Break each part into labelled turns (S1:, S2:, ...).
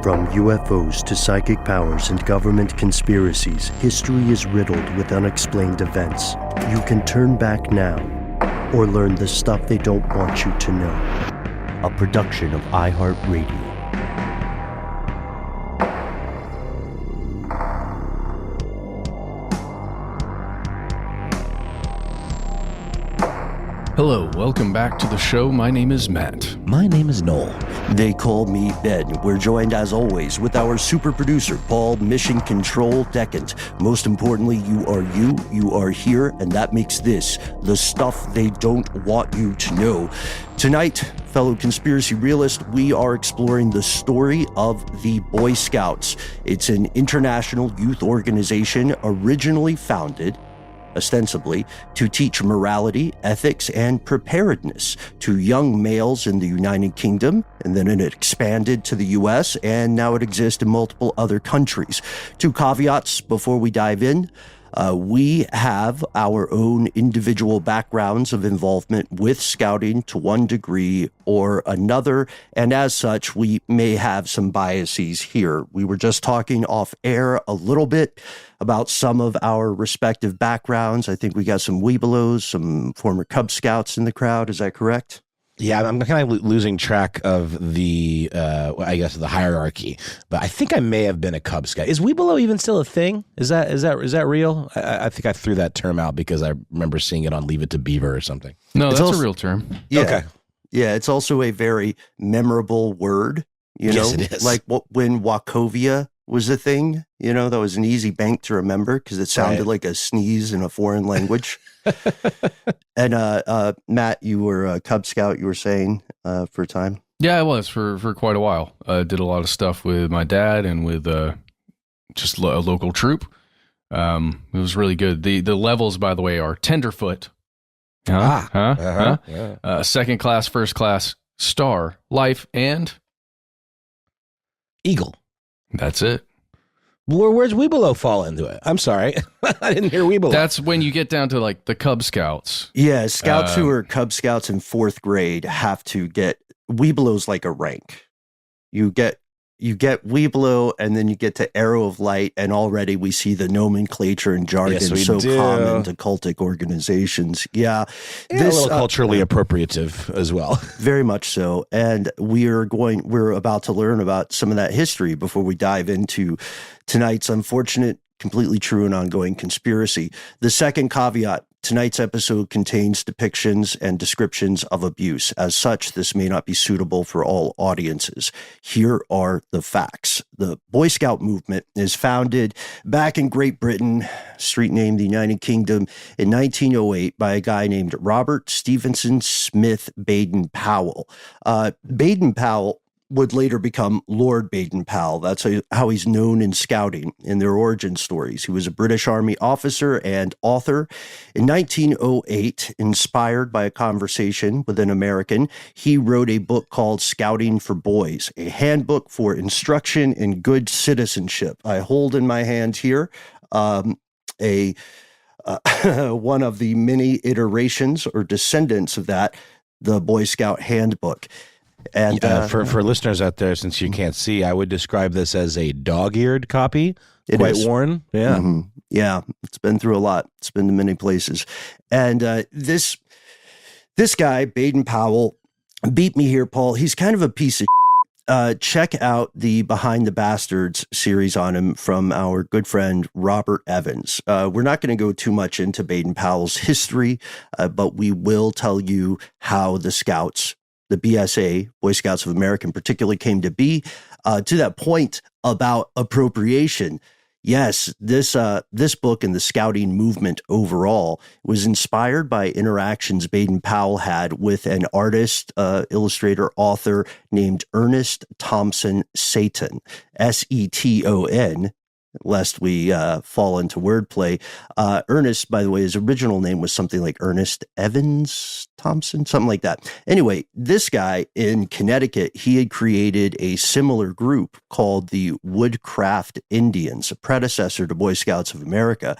S1: From UFOs to psychic powers and government conspiracies, history is riddled with unexplained events. You can turn back now or learn the stuff they don't want you to know. A production of iHeartRadio.
S2: Hello, welcome back to the show. My name is Matt.
S3: My name is Noel.
S1: They call me Ben. We're joined as always with our super producer, Paul Mission Control Decant. Most importantly, you are here, and that makes this the stuff they don't want you to know. Tonight, fellow conspiracy realists, we are exploring the story of the Boy Scouts. It's an international youth organization originally founded ostensibly to teach morality, ethics, and preparedness to young males in the United Kingdom, and then it expanded to the US, and now it exists in multiple other countries. Two caveats before we dive in. We have our own individual backgrounds of involvement with scouting to one degree or another, and as such, we may have some biases here. We were just talking off air a little bit about some of our respective backgrounds. I think we got some Webelos, some former Cub Scouts in the crowd. Is that correct?
S3: Yeah, I'm kind of losing track of the, I guess, the hierarchy. But I think I may have been a Cub Scout. Is Webelo even still a thing? Is that real? I think I threw that term out because I remember seeing it on Leave It to Beaver or something.
S2: No, that's a real term.
S1: Yeah.
S3: Okay.
S1: Yeah, it's also a very memorable word.
S3: Yes, it is.
S1: Like when Wachovia was a thing, that was an easy bank to remember because it sounded like a sneeze in a foreign language. And Matt, you were a Cub Scout, you were saying, for a time?
S2: Yeah, I was for quite a while. Did a lot of stuff with my dad and with just a local troop. It was really good. The levels, by the way, are tenderfoot. Second class, first class, star, life, and
S3: Eagle.
S2: That's it.
S3: Where's Webelo fall into it? I'm sorry. I didn't hear Webelo.
S2: That's when you get down to like the Cub Scouts.
S1: Yeah, scouts who are Cub Scouts in fourth grade have to get Webelo's like a rank. You get Webelo, and then you get to Arrow of Light, and already we see the nomenclature and jargon common to cultic organizations. Yeah,
S3: this a little culturally appropriative as well.
S1: Very much so. And we're about to learn about some of that history before we dive into tonight's unfortunate, completely true and ongoing conspiracy. The second caveat: tonight's episode contains depictions and descriptions of abuse. As such, this may not be suitable for all audiences. Here are the facts. The Boy Scout movement is founded back in Great Britain, street name the United Kingdom, in 1908 by a guy named Robert Stevenson Smith Baden-Powell. Baden-Powell would later become Lord Baden-Powell. That's how he's known in scouting in their origin stories. He was a British Army officer and author. In 1908, inspired by a conversation with an American, he wrote a book called Scouting for Boys, a handbook for instruction in good citizenship. I hold in my hand here one of the many iterations or descendants of that, the Boy Scout Handbook. And
S3: for listeners out there, since you can't see, I would describe this as a dog-eared copy. Quite worn. Yeah.
S1: Mm-hmm. Yeah. It's been through a lot. It's been to many places. And this guy, Baden-Powell, beat me here, Paul. He's kind of a piece of check out the Behind the Bastards series on him from our good friend Robert Evans. We're not going to go too much into Baden-Powell's history, but we will tell you how the Scouts, the BSA, Boy Scouts of America in particular, came to be. To that point about appropriation, yes, this book and the scouting movement overall was inspired by interactions Baden-Powell had with an artist, illustrator, author named Ernest Thompson Seton, Seton, lest we fall into wordplay. Ernest, by the way, his original name was something like Ernest Evans Thompson, something like that. Anyway, this guy in Connecticut, he had created a similar group called the Woodcraft Indians, a predecessor to Boy Scouts of America.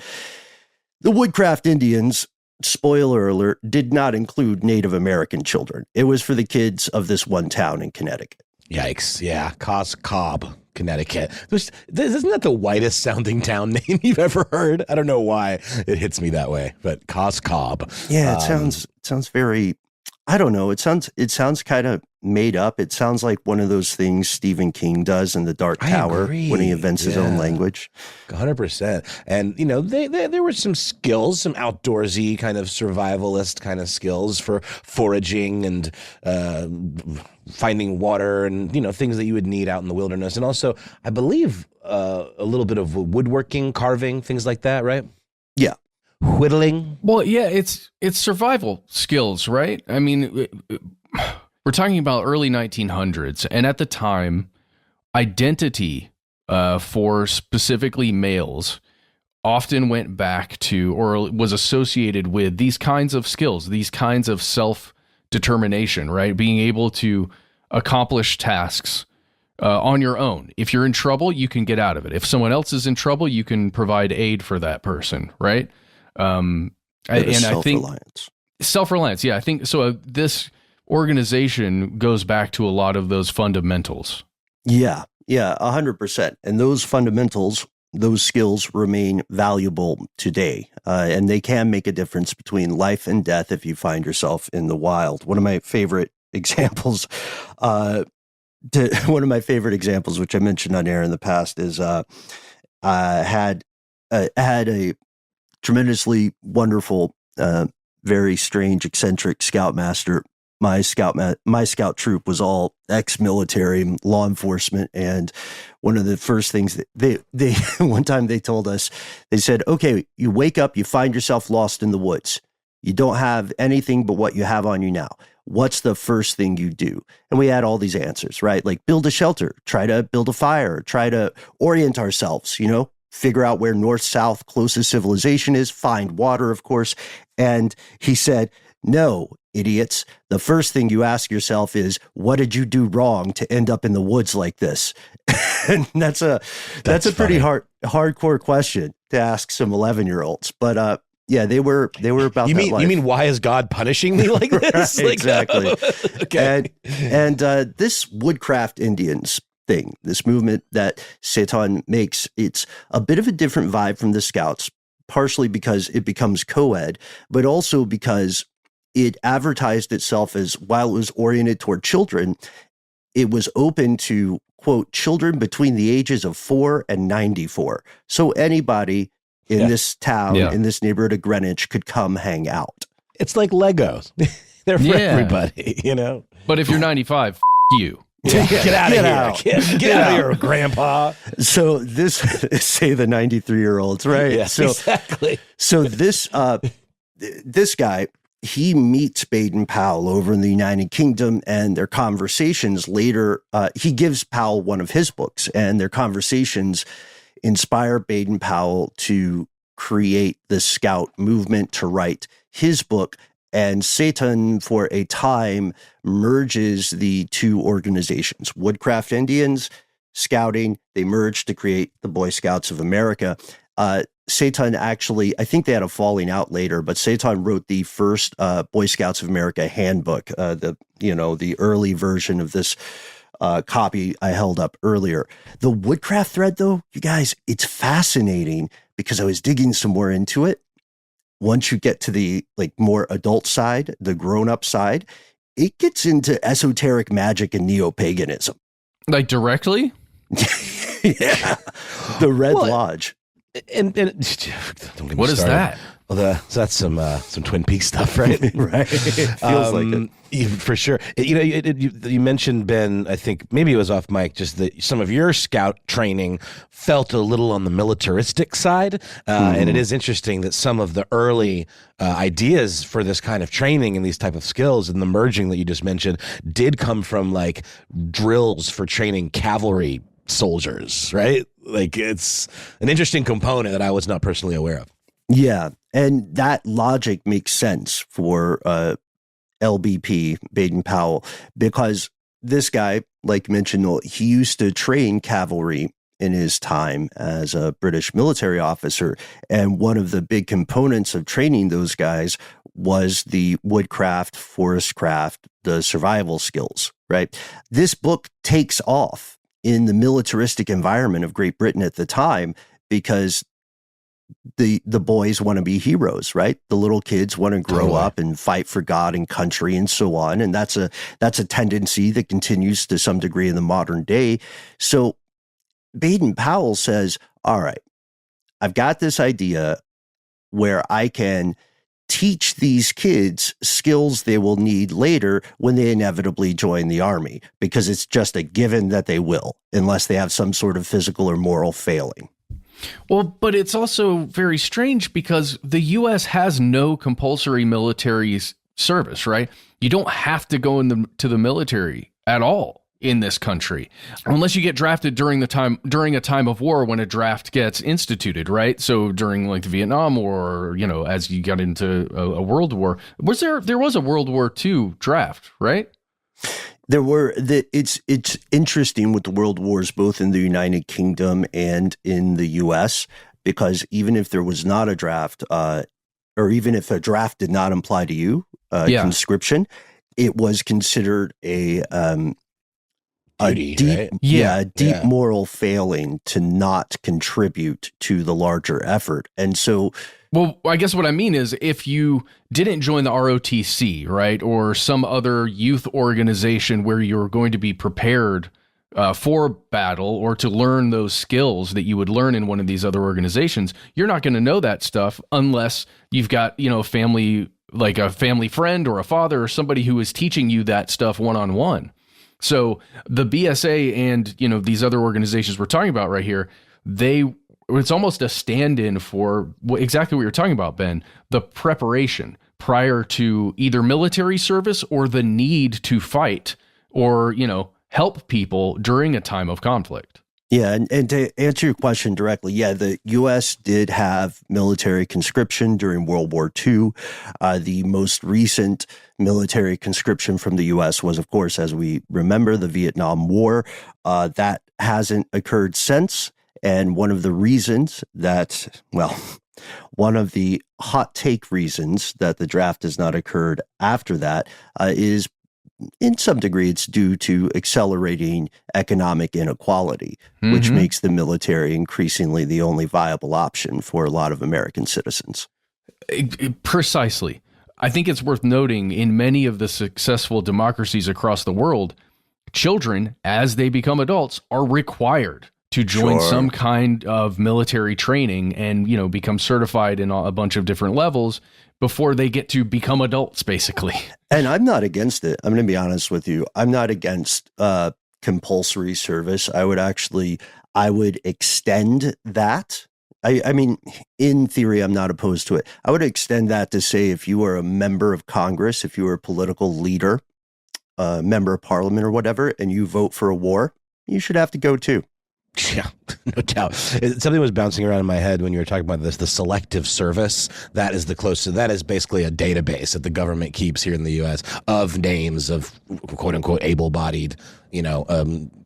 S1: The Woodcraft Indians, spoiler alert, did not include Native American children. It was for the kids of this one town in Connecticut.
S3: Yikes. Yeah. Cos Cobb, Connecticut. Isn't that the whitest sounding town name you've ever heard? I don't know why it hits me that way, but Cobb.
S1: Yeah, it sounds very, I don't know. It sounds kind of made up. It sounds like one of those things Stephen King does in The Dark Tower when he invents his own language.
S3: 100%. And, there were some skills, some outdoorsy kind of survivalist kind of skills for foraging and finding water and, things that you would need out in the wilderness. And also, I believe a little bit of woodworking, carving, things like that, right?
S1: Yeah.
S3: Whittling.
S2: Well, yeah, it's survival skills, right? I mean, we're talking about early 1900s, and at the time, identity for specifically males often went back to or was associated with these kinds of skills, these kinds of self-determination, right? Being able to accomplish tasks on your own. If you're in trouble, you can get out of it. If someone else is in trouble, you can provide aid for that person, right? And I think self-reliance. Yeah, I think so. This organization goes back to a lot of those fundamentals.
S1: Yeah, 100%. And those fundamentals, those skills remain valuable today. And they can make a difference between life and death if you find yourself in the wild. One of my favorite examples, which I mentioned on air in the past, is had a tremendously wonderful, very strange, eccentric scoutmaster. My scout troop was all ex-military, law enforcement, and one of the first things that they one time they told us, they said, "Okay, you wake up, you find yourself lost in the woods. You don't have anything but what you have on you now. What's the first thing you do?" And we had all these answers, right? Like build a shelter, try to build a fire, try to orient ourselves, figure out where north-south closest civilization is, find water, of course. And he said, "No, idiots. The first thing you ask yourself is, what did you do wrong to end up in the woods like this?" And that's a pretty hardcore question to ask some 11-year-olds. But yeah, they were about that life.
S3: You mean why is God punishing me like this?
S1: Right, exactly. Okay. And this Woodcraft Indians thing, this movement that Satan makes, it's a bit of a different vibe from the Scouts, partially because it becomes co-ed, but also because it advertised itself as, while it was oriented toward children, it was open to, quote, children between the ages of 4 and 94. So anybody in this town, in this neighborhood of Greenwich, could come hang out.
S3: It's like Legos. They're for everybody,
S2: But if you're 95, you.
S3: Get out of here. Get out of here, Grandpa.
S1: So this, say the 93-year-olds, right?
S3: Yeah,
S1: so,
S3: exactly.
S1: So this guy, he meets Baden-Powell over in the United Kingdom, and their conversations later, he gives Powell one of his books, and their conversations inspire Baden-Powell to create the Scout movement, to write his book. And Satan, for a time, merges the two organizations, Woodcraft Indians, Scouting. They merged to create the Boy Scouts of America. Satan actually, I think they had a falling out later, but Satan wrote the first Boy Scouts of America handbook, the early version of this copy I held up earlier. The Woodcraft thread, though, you guys, it's fascinating because I was digging some more into it. Once you get to the more adult side, the grown-up side, it gets into esoteric magic and neo-paganism.
S2: Like directly?
S1: Yeah. The Red Lodge.
S3: And
S2: what is that?
S3: Well, that's some Twin Peaks stuff, right?
S1: Right. It feels like it.
S3: For sure. You mentioned, Ben, I think maybe it was off mic, just that some of your scout training felt a little on the militaristic side. And it is interesting that some of the early ideas for this kind of training and these type of skills and the merging that you just mentioned did come from drills for training cavalry soldiers, right? It's an interesting component that I was not personally aware of.
S1: Yeah. And that logic makes sense for LBP, Baden-Powell, because this guy, like mentioned, he used to train cavalry in his time as a British military officer. And one of the big components of training those guys was the woodcraft, forestcraft, the survival skills, right? This book takes off in the militaristic environment of Great Britain at the time, because the boys want to be heroes, right? The little kids want to grow up and fight for God and country and so on. And that's a tendency that continues to some degree in the modern day. So Baden-Powell says, all right, I've got this idea where I can teach these kids skills they will need later when they inevitably join the army, because it's just a given that they will, unless they have some sort of physical or moral failing.
S2: Well, but it's also very strange because the U.S. has no compulsory military service, right? You don't have to go to the military at all in this country, unless you get drafted during a time of war when a draft gets instituted, right? So during like the Vietnam War, or, as you got into a world war, there was a World War II draft, right?
S1: It's interesting with the world wars, both in the United Kingdom and in the U.S., because even if there was not a draft, or even if a draft did not apply to you, conscription, it was considered a deep moral failing to not contribute to the larger effort. And so,
S2: well, I guess what I mean is if you didn't join the ROTC, right, or some other youth organization where you're going to be prepared for battle or to learn those skills that you would learn in one of these other organizations, you're not going to know that stuff unless you've got, family, like a family friend or a father or somebody who is teaching you that stuff one-on-one. So the BSA and, these other organizations we're talking about right here, it's almost a stand-in for exactly what you're talking about, Ben, the preparation prior to either military service or the need to fight or, help people during a time of conflict.
S1: Yeah, and to answer your question directly, the U.S. did have military conscription during World War II. The most recent military conscription from the U.S. was, of course, as we remember, the Vietnam War. That hasn't occurred since. And one of the hot take reasons that the draft has not occurred after that is, in some degree, it's due to accelerating economic inequality, which makes the military increasingly the only viable option for a lot of American citizens.
S2: Precisely. I think it's worth noting in many of the successful democracies across the world, children, as they become adults, are required to join some kind of military training and, become certified in a bunch of different levels before they get to become adults, basically. And
S1: I'm not against it. I'm going to be honest with you. I'm not against compulsory service. I would extend that. I mean, in theory, I'm not opposed to it. I would extend that to say if you are a member of Congress, if you are a political leader, a member of parliament or whatever, and you vote for a war, you should have to go too.
S3: Yeah, no doubt. Something was bouncing around in my head when you were talking about this, the selective service. That is that is basically a database that the government keeps here in the U.S. of names of quote unquote able-bodied,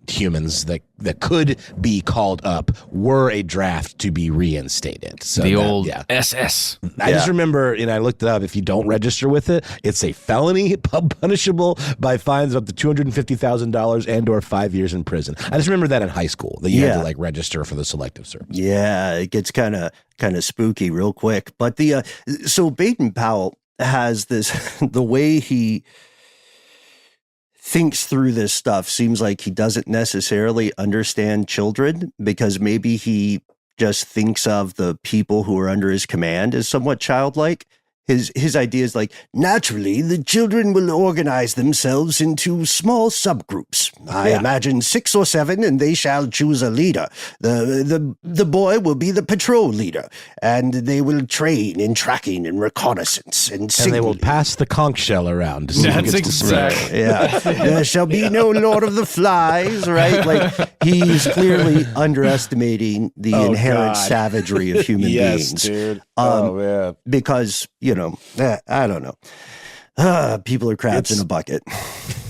S3: humans that could be called up were a draft to be reinstated. So
S2: the old SS.
S3: I just remember, I looked it up. If you don't register with it, it's a felony punishable by fines of up to $250,000 and or 5 years in prison. I just remember that in high school that you had to register for the selective service.
S1: Yeah, it gets kind of spooky real quick. But so Baden-Powell has this, the way he thinks through this stuff seems like he doesn't necessarily understand children, because maybe he just thinks of the people who are under his command as somewhat childlike. His idea is like, naturally, the children will organize themselves into small subgroups. I imagine 6 or 7, and they shall choose a leader. The boy will be the patrol leader, and they will train in tracking and reconnaissance and signaling.
S3: And they will pass the conch shell around.
S2: That's exactly.
S1: Yeah. There shall be no Lord of the Flies, right? Like, he's clearly underestimating the inherent savagery of human beings.
S3: Yes, dude. Man.
S1: Because, I don't know. People are crabs in a bucket.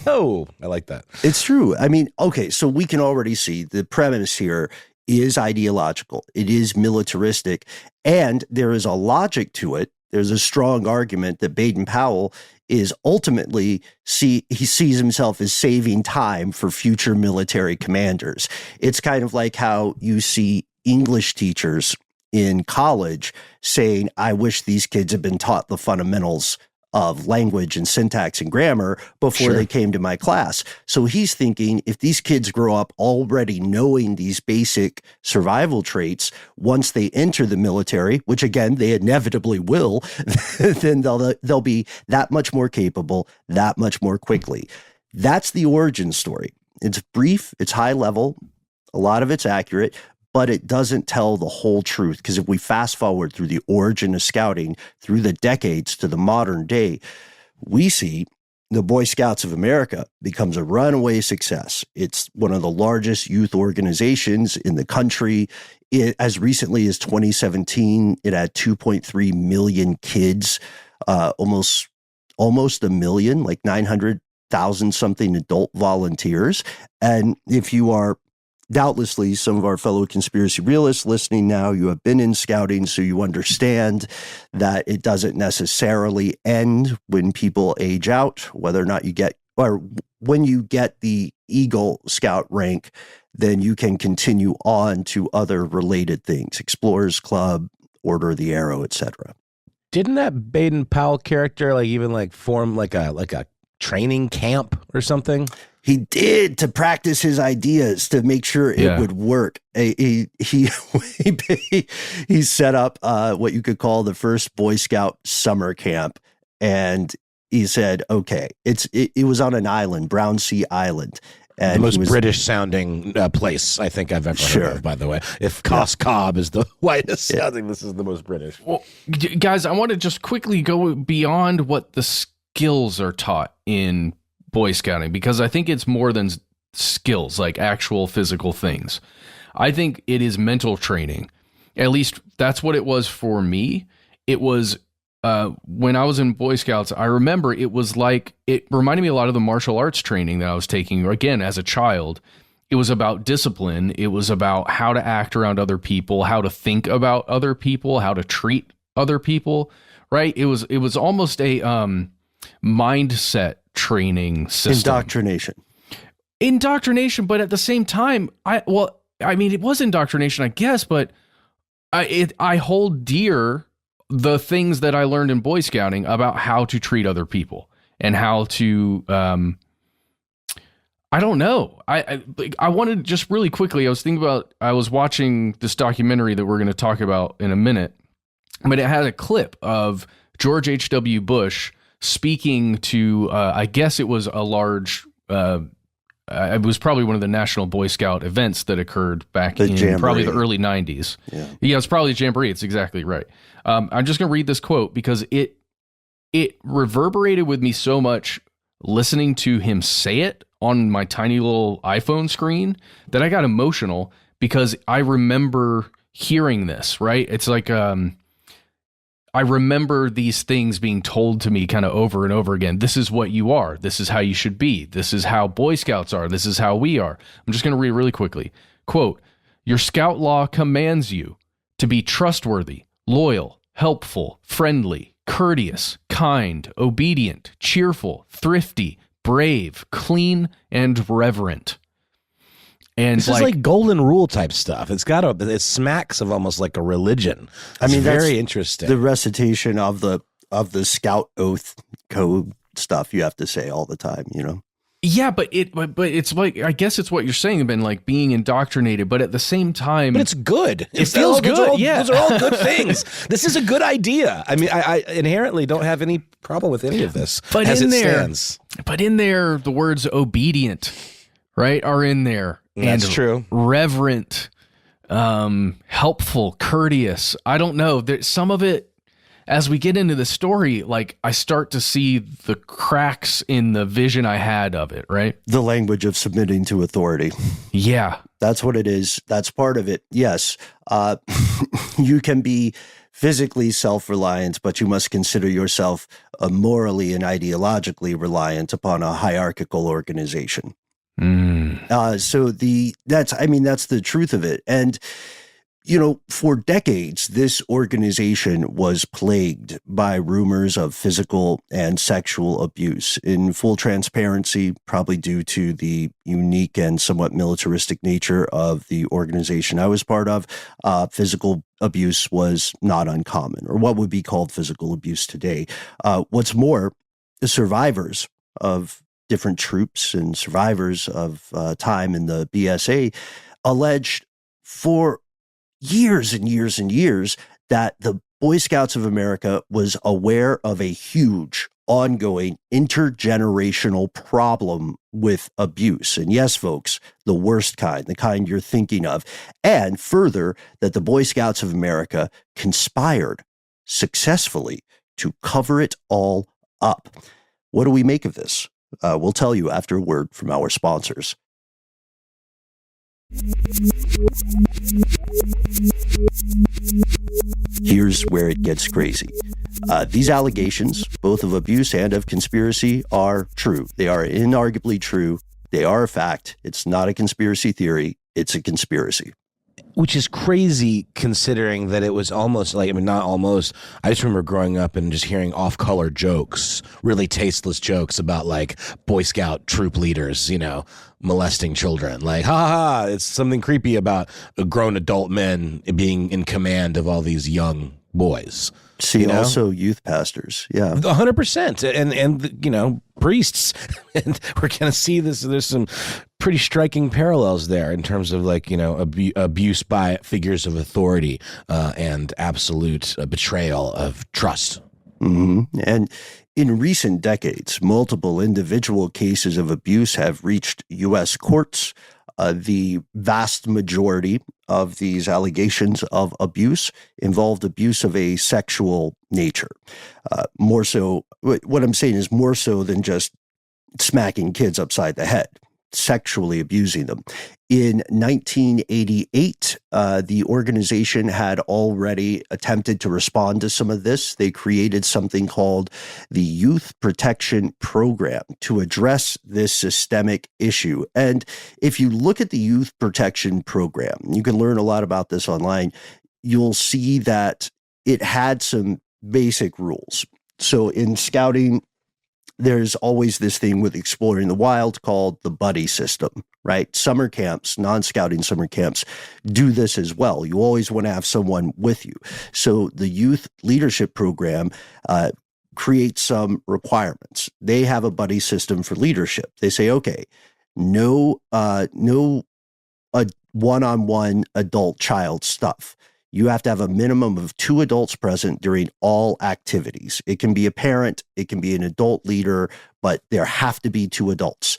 S3: Oh, I like that.
S1: It's true. I mean, okay, so we can already see the premise here is ideological. It is militaristic, and there is a logic to it. there's a strong argument that Baden-Powell is ultimately he sees himself as saving time for future military commanders. It's kind of like how you see English teachers in college saying, I wish these kids had been taught the fundamentals of language and syntax and grammar before they came to my class. So he's thinking, if these kids grow up already knowing these basic survival traits, once they enter the military, which again, they inevitably will, then they'll be that much more capable, that much more quickly. That's the origin story. It's brief, it's high level, a lot of it's accurate, but it doesn't tell the whole truth. Because if we fast forward through the origin of scouting, through the decades to the modern day, we see the Boy Scouts of America becomes a runaway success. It's one of the largest youth organizations in the country. As recently as 2017, it had 2.3 million kids, almost a million, like 900,000 something adult volunteers. And if you are doubtlessly, some of our fellow conspiracy realists listening now, you have been in scouting, so you understand that it doesn't necessarily end when people age out, whether or not you get, or when you get the Eagle Scout rank, then you can continue on to other related things, Explorers Club, Order of the Arrow, etc.
S3: Didn't that Baden-Powell character even form like a training camp or something?
S1: He did, to practice his ideas, to make sure it would work. He set up what you could call the first Boy Scout summer camp, and he said, "Okay, it was on an island, Brown Sea Island." And
S3: the most British sounding place I think I've ever heard of, by the way. If Cos Cob is the whitest sounding, this is the most British.
S2: Well, guys, I want to just quickly go beyond what the skills are taught in Boy Scouting, because I think it's more than skills, like actual physical things. I think it is mental training. At least that's what it was for me. It was when I was in Boy Scouts, I remember it reminded me a lot of the martial arts training that I was taking, again, as a child. It was about discipline. It was about how to act around other people, how to think about other people, how to treat other people, right? It was almost a mindset training system. Indoctrination, but at the same time, it was indoctrination, I guess, but I hold dear the things that I learned in Boy Scouting about how to treat other people and how to, I don't know. I wanted just really quickly, I was watching this documentary that we're going to talk about in a minute, but it had a clip of George H.W. Bush speaking to, I guess it was a large, it was probably one of the National Boy Scout events that occurred back in Jamboree. Probably the early 90s. Yeah, it's probably Jamboree. It's exactly right. I'm just going to read this quote because it reverberated with me so much listening to him say it on my tiny little iPhone screen that I got emotional because I remember hearing this, right? It's like, I remember these things being told to me kind of over and over again. This is what you are. This is how you should be. This is how Boy Scouts are. This is how we are. I'm just going to read really quickly. Quote, "Your Scout law commands you to be trustworthy, loyal, helpful, friendly, courteous, kind, obedient, cheerful, thrifty, brave, clean, and reverent." And
S3: this is like golden rule type stuff. It smacks of almost like a religion. It's very interesting.
S1: The recitation of the Scout oath code stuff you have to say all the time, you know?
S2: Yeah, but it's like, I guess it's what you're saying, Ben, like being indoctrinated, but at the same time,
S3: but it's good.
S2: It feels good.
S3: Those are all good things. This is a good idea. I mean, I inherently don't have any problem with any of this
S2: but
S3: as
S2: in
S3: it
S2: there,
S3: stands.
S2: But in there, the words obedient, right, are in there.
S3: That's true.
S2: Reverent, helpful, courteous. I don't know. There's some of it, as we get into the story, like I start to see the cracks in the vision I had of it, right?
S1: The language of submitting to authority.
S2: Yeah.
S1: That's what it is. That's part of it. Yes. You can be physically self-reliant, but you must consider yourself morally and ideologically reliant upon a hierarchical organization.
S2: Mm.
S1: So that's the truth of it. And For decades, this organization was plagued by rumors of physical and sexual abuse. In full transparency, probably due to the unique and somewhat militaristic nature of the organization I was part of, physical abuse was not uncommon, or what would be called physical abuse today. What's more, the survivors of different troops and survivors of time in the BSA alleged for years and years and years that the Boy Scouts of America was aware of a huge, ongoing, intergenerational problem with abuse. And yes, folks, the worst kind, the kind you're thinking of. And further, that the Boy Scouts of America conspired successfully to cover it all up. What do we make of this? We'll tell you after a word from our sponsors. Here's where it gets crazy. These allegations, both of abuse and of conspiracy, are true. They are inarguably true. They are a fact. It's not a conspiracy theory. It's a conspiracy.
S3: Which is crazy considering that it was almost like, not almost. I just remember growing up and just hearing off-color jokes, really tasteless jokes about like Boy Scout troop leaders, molesting children. Like, ha, it's something creepy about grown adult men being in command of all these young boys.
S1: See, also youth pastors. Yeah.
S3: 100%. And priests. And we're going to see this. There's some pretty striking parallels there in terms of abuse by figures of authority and absolute betrayal of trust.
S1: Mm-hmm. And in recent decades, multiple individual cases of abuse have reached U.S. courts. The vast majority of these allegations of abuse involved abuse of a sexual nature. More so, what I'm saying is more so than just smacking kids upside the head, sexually abusing them. In 1988, the organization had already attempted to respond to some of this. They created something called the Youth Protection Program to address this systemic issue. And if you look at the Youth Protection Program, you can learn a lot about this online, you'll see that it had some basic rules. So in scouting, there's always this thing with exploring the wild called the buddy system, right? Summer camps, non-scouting summer camps do this as well. You always want to have someone with you. So the youth leadership program creates some requirements. They have a buddy system for leadership. They say, okay, no one-on-one adult-child stuff. You have to have a minimum of 2 adults present during all activities. It can be a parent, it can be an adult leader, but there have to be 2 adults.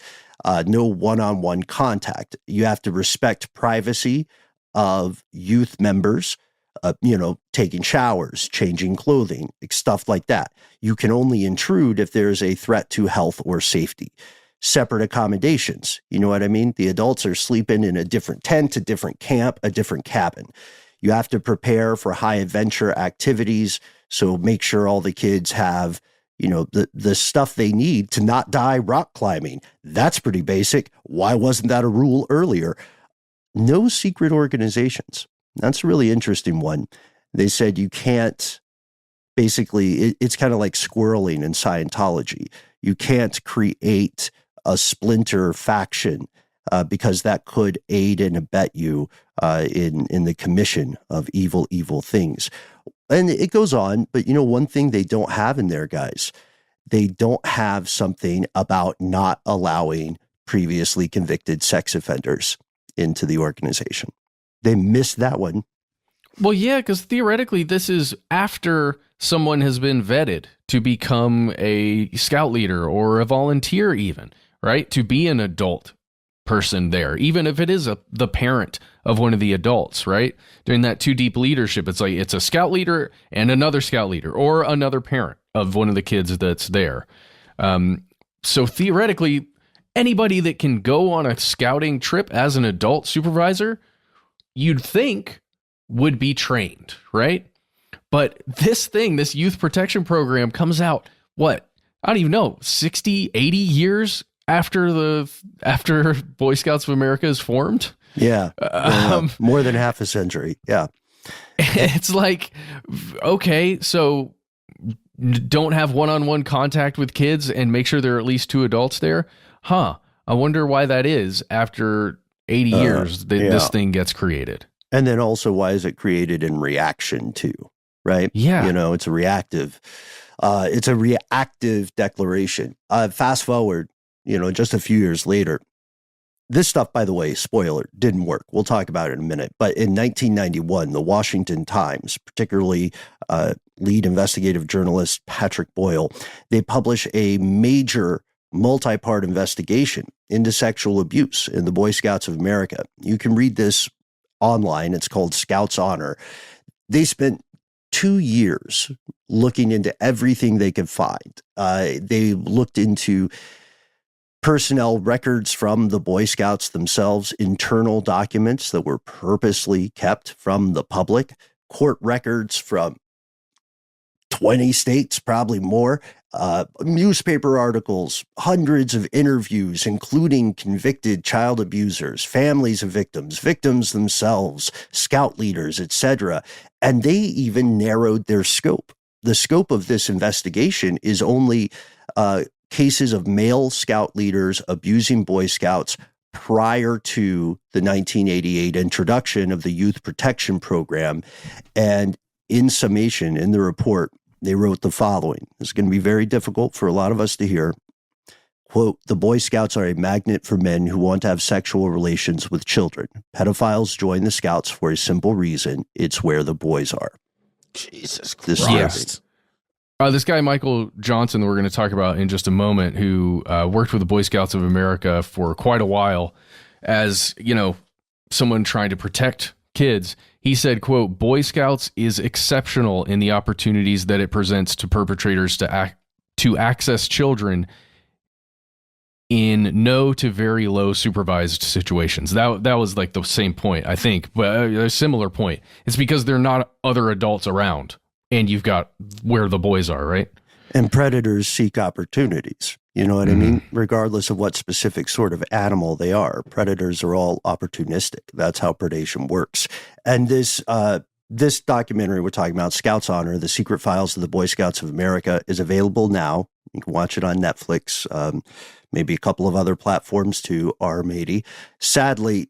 S1: No one-on-one contact. You have to respect privacy of youth members, taking showers, changing clothing, stuff like that. You can only intrude if there's a threat to health or safety. Separate accommodations. You know what I mean? The adults are sleeping in a different tent, a different camp, a different cabin. You have to prepare for high adventure activities. So make sure all the kids have, the stuff they need to not die rock climbing. That's pretty basic. Why wasn't that a rule earlier? No secret organizations. That's a really interesting one. They said you can't, basically, it's kind of like squirreling in Scientology. You can't create a splinter faction because that could aid and abet you in the commission of evil things. And it goes on, but one thing they don't have in there, guys, they don't have something about not allowing previously convicted sex offenders into the organization. They missed that one.
S2: Well, yeah, because theoretically, this is after someone has been vetted to become a scout leader or a volunteer even, right? To be an adult person there, even if it is the parent of one of the adults, right? During that 2 deep leadership, it's like it's a scout leader and another scout leader or another parent of one of the kids that's there. So theoretically, anybody that can go on a scouting trip as an adult supervisor, you'd think would be trained, right? But this youth protection program comes out, I don't even know, 60, 80 years after Boy Scouts of America is formed.
S1: Yeah. More than half a century. Yeah.
S2: It's like, okay, so don't have one-on-one contact with kids and make sure there are at least 2 adults there. I wonder why that is after 80 years that this thing gets created.
S1: And then also, why is it created in reaction to, right?
S2: Yeah.
S1: It's a reactive declaration. Fast forward, just a few years later, this stuff, by the way, spoiler, didn't work. We'll talk about it in a minute. But in 1991, the Washington Times, particularly lead investigative journalist Patrick Boyle, they publish a major multi-part investigation into sexual abuse in the Boy Scouts of America. You can read this online. It's called Scouts Honor. They spent 2 years looking into everything they could find. They looked into personnel records from the Boy Scouts themselves, internal documents that were purposely kept from the public, court records from 20 states, probably more, newspaper articles, hundreds of interviews, including convicted child abusers, families of victims themselves, scout leaders, etc. And they even narrowed their scope. The scope of this investigation is only cases of male scout leaders abusing Boy Scouts prior to the 1988 introduction of the Youth Protection Program. And in summation, in the report, they wrote the following. This is going to be very difficult for a lot of us to hear. Quote, "The Boy Scouts are a magnet for men who want to have sexual relations with children. Pedophiles join the Scouts for a simple reason. It's where the boys are."
S3: Jesus Christ.
S2: This guy, Michael Johnson, that we're going to talk about in just a moment, who worked with the Boy Scouts of America for quite a while as, someone trying to protect kids. He said, quote, "Boy Scouts is exceptional in the opportunities that it presents to perpetrators to access children in no to very low supervised situations." That was like the same point, I think, but a similar point. It's because there are not other adults around. And you've got where the boys are, right?
S1: And predators seek opportunities. You know what I mean? Regardless of what specific sort of animal they are. Predators are all opportunistic. That's how predation works. And this documentary we're talking about, Scouts Honor, The Secret Files of the Boy Scouts of America, is available now. You can watch it on Netflix, maybe a couple of other platforms too, R-Matey. Sadly,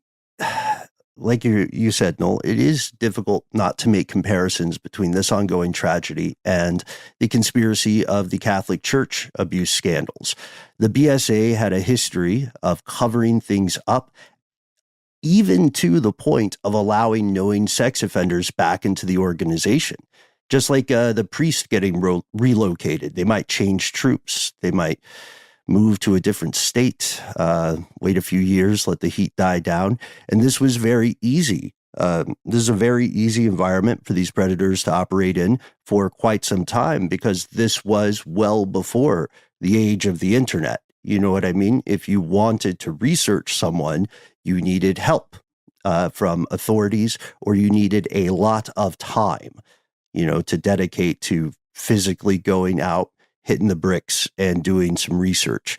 S1: like you said, Noel, it is difficult not to make comparisons between this ongoing tragedy and the conspiracy of the Catholic Church abuse scandals. The BSA had a history of covering things up, even to the point of allowing knowing sex offenders back into the organization. Just like the priest getting relocated. They might change troops. They might move to a different state, wait a few years, let the heat die down. And this was very easy. This is a very easy environment for these predators to operate in for quite some time, because this was well before the age of the internet. You know what I mean? If you wanted to research someone, you needed help from authorities, or you needed a lot of time, to dedicate to physically going out, hitting the bricks, and doing some research.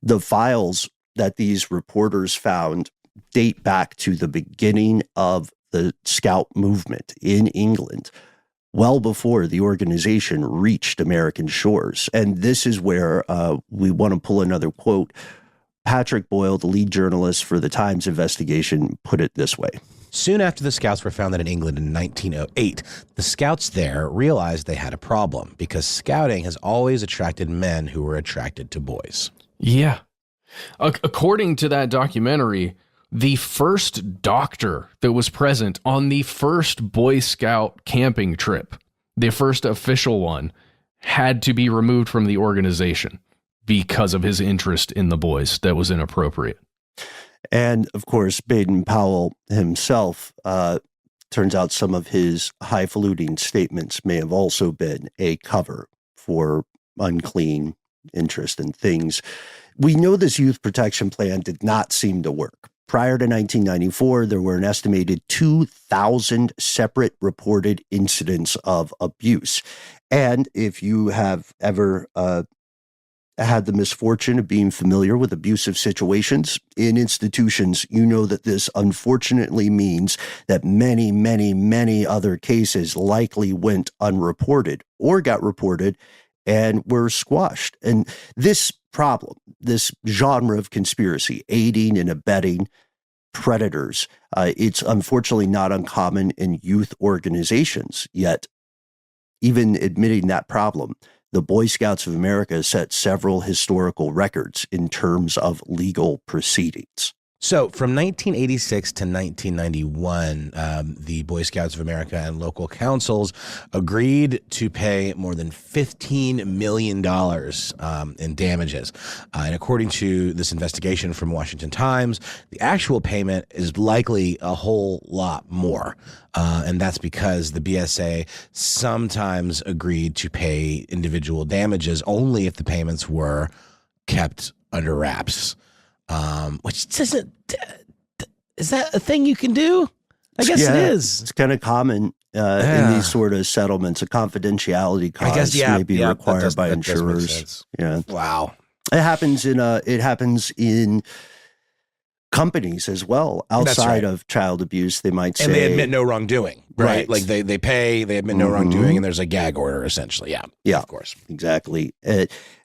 S1: The files that these reporters found date back to the beginning of the Scout movement in England, well before the organization reached American shores. And this is where we want to pull another quote. Patrick Boyle, the lead journalist for the Times investigation, put it this way.
S3: Soon after the Scouts were founded in England in 1908, the Scouts there realized they had a problem, because scouting has always attracted men who were attracted to boys.
S2: Yeah. According to that documentary, the first doctor that was present on the first Boy Scout camping trip, the first official one, had to be removed from the organization because of his interest in the boys that was inappropriate.
S1: And, of course, Baden-Powell himself, turns out some of his highfalutin statements may have also been a cover for unclean interest in things. We know this youth protection plan did not seem to work. Prior to 1994, there were an estimated 2,000 separate reported incidents of abuse. And if you have ever had the misfortune of being familiar with abusive situations in institutions, you know that this unfortunately means that many, many, many other cases likely went unreported or got reported and were squashed. And this problem, this genre of conspiracy, aiding and abetting predators, it's unfortunately not uncommon in youth organizations. Yet, even admitting that problem, the Boy Scouts of America set several historical records in terms of legal proceedings.
S3: So from 1986 to 1991, the Boy Scouts of America and local councils agreed to pay more than $15 million in damages. And according to this investigation from Washington Times, the actual payment is likely a whole lot more. And that's because the BSA sometimes agreed to pay individual damages only if the payments were kept under wraps. Which doesn't, is that a thing you can do? I guess it is.
S1: It's kind of common in these sort of settlements. A confidentiality clause may be required by insurers. Yeah.
S3: Wow.
S1: It happens in companies as well. Outside of child abuse, they might say,
S3: and they admit no wrongdoing, right?
S1: Right.
S3: Like they admit no wrongdoing, and there's a gag order essentially. Yeah. Yeah. Of course.
S1: Exactly.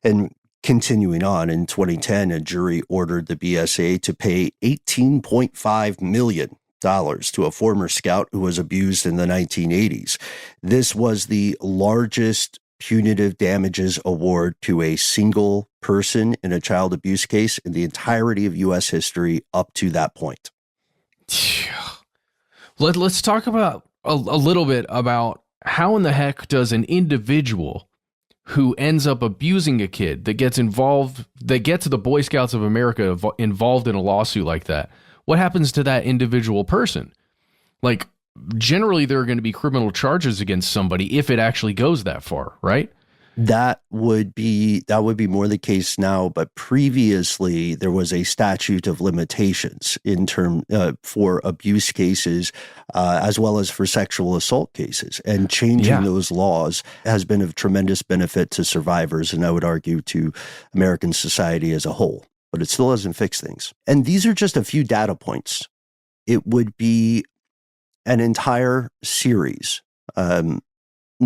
S1: And continuing on, in 2010, a jury ordered the BSA to pay $18.5 million to a former scout who was abused in the 1980s. This was the largest punitive damages award to a single person in a child abuse case in the entirety of U.S. history up to that point.
S2: Let's talk about a little bit about how in the heck does an individual who ends up abusing a kid that gets the Boy Scouts of America involved in a lawsuit like that, what happens to that individual person? Like, generally there are going to be criminal charges against somebody if it actually goes that far, right?
S1: That would be more the case now, but previously there was a statute of limitations for abuse cases as well as for sexual assault cases, and changing those laws has been of tremendous benefit to survivors, and I would argue to American society as a whole. But it still doesn't fix things. And these are just a few data points. It would be an entire series.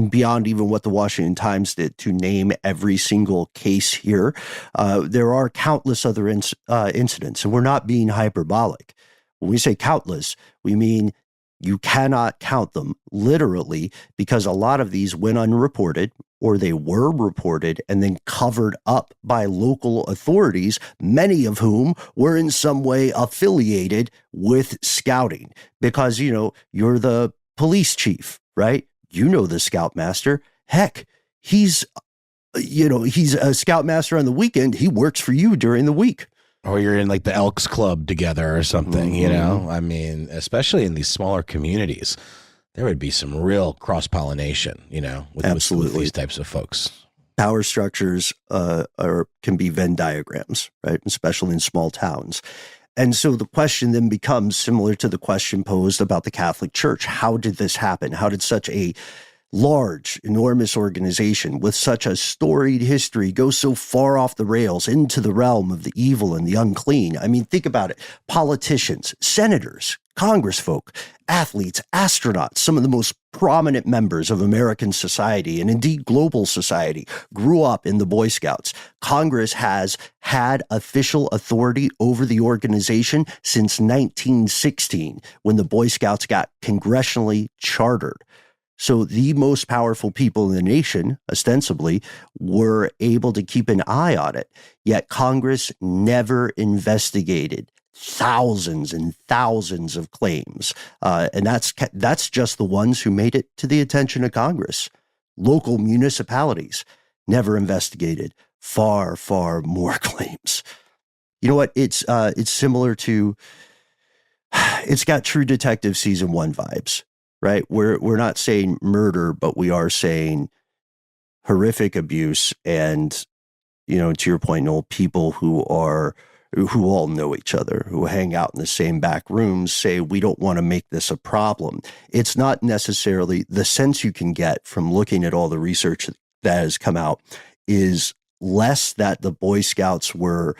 S1: Beyond even what the Washington Times did to name every single case here. There are countless other incidents, and we're not being hyperbolic. When we say countless, we mean you cannot count them literally, because a lot of these went unreported, or they were reported and then covered up by local authorities, many of whom were in some way affiliated with scouting. Because, you're the police chief, right? You know the scoutmaster. Heck, he's a scoutmaster on the weekend. He works for you during the week.
S3: Or you're in like the Elks Club together or something, I mean, especially in these smaller communities, there would be some real cross-pollination, with these types of folks.
S1: Power structures can be Venn diagrams, right? Especially in small towns. And so the question then becomes similar to the question posed about the Catholic Church. How did this happen? How did such a large, enormous organization with such a storied history go so far off the rails into the realm of the evil and the unclean? I mean, think about it. Politicians, senators, congressfolk, athletes, astronauts, some of the most prominent members of American society and indeed global society grew up in the Boy Scouts. Congress has had official authority over the organization since 1916, when the Boy Scouts got congressionally chartered. So the most powerful people in the nation, ostensibly, were able to keep an eye on it. Yet Congress never investigated thousands and thousands of claims. And that's just the ones who made it to the attention of Congress. Local municipalities never investigated far, far more claims. You know what? It's similar to, it's got True Detective Season 1 vibes. Right? We're not saying murder, but we are saying horrific abuse. And, to your point, Noel, people who all know each other, who hang out in the same back rooms, say, we don't want to make this a problem. It's not necessarily the sense you can get from looking at all the research that has come out is less that the Boy Scouts were,